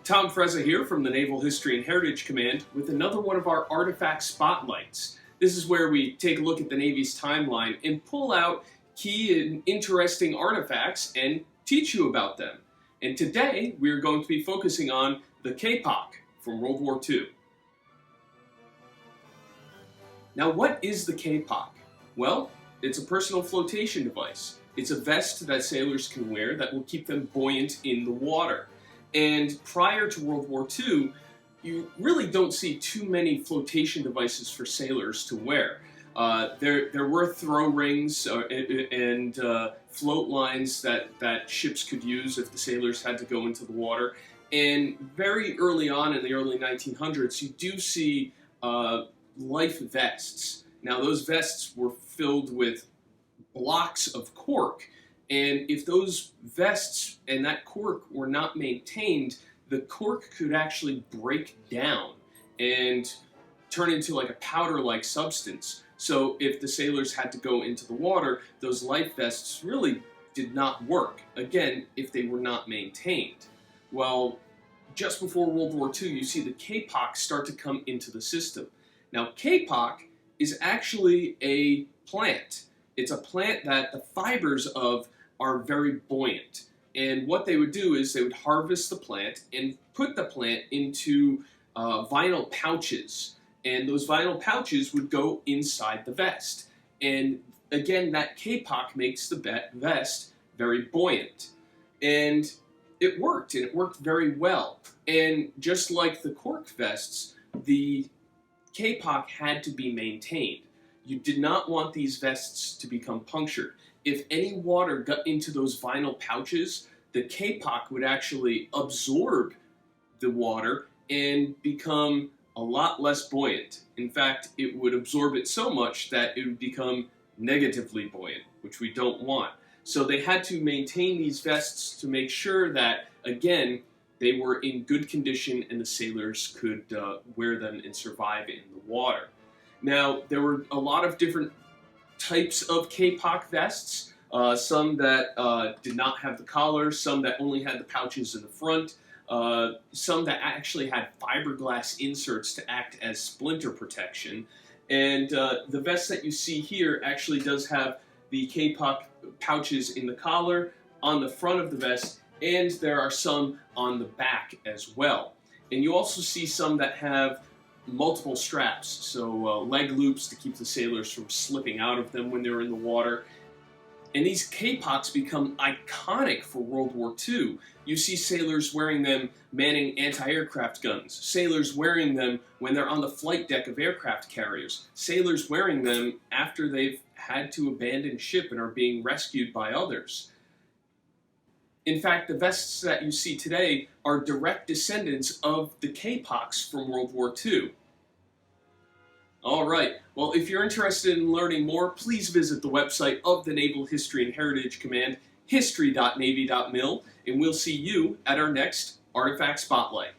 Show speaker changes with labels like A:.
A: Tom Frezza here from the Naval History and Heritage Command with another one of our Artifact Spotlights. This is where we take a look at the Navy's timeline and pull out key and interesting artifacts and teach you about them. And today we're going to be focusing on the Kapok from World War II. Now, what is the Kapok? Well, it's a personal flotation device. It's a vest that sailors can wear that will keep them buoyant in the water. And prior to World War II, you really don't see too many flotation devices for sailors to wear. There were throw rings and float lines that ships could use if the sailors had to go into the water. And very early on in the early 1900s, you do see life vests. Now, those vests were filled with blocks of cork. And if those vests and that cork were not maintained, the cork could actually break down and turn into like a powder-like substance. So if the sailors had to go into the water, those life vests really did not work, again, if they were not maintained. Well, just before World War II, you see the Kapok start to come into the system. Now, Kapok is actually a plant. It's a plant that the fibers of are very buoyant. And what they would do is they would harvest the plant and put the plant into vinyl pouches. And those vinyl pouches would go inside the vest. And again, that Kapok makes the vest very buoyant. And it worked very well. And just like the cork vests, the Kapok had to be maintained. You did not want these vests to become punctured. If any water got into those vinyl pouches, the Kapok would actually absorb the water and become a lot less buoyant. In fact, it would absorb it so much that it would become negatively buoyant, which we don't want. So they had to maintain these vests to make sure that, again, they were in good condition and the sailors could wear them and survive in the water. Now, there were a lot of different types of Kapok vests, some that did not have the collar, some that only had the pouches in the front, some that actually had fiberglass inserts to act as splinter protection. And the vest that you see here actually does have the Kapok pouches in the collar, on the front of the vest, and there are some on the back as well. And you also see some that have multiple straps, so leg loops to keep the sailors from slipping out of them when they're in the water. And these Kapoks become iconic for World War II. You see sailors wearing them manning anti-aircraft guns, sailors wearing them when they're on the flight deck of aircraft carriers, sailors wearing them after they've had to abandon ship and are being rescued by others. In fact, the vests that you see today are direct descendants of the Kapoks from World War II. All right, well, if you're interested in learning more, please visit the website of the Naval History and Heritage Command, history.navy.mil, and we'll see you at our next Artifact Spotlight.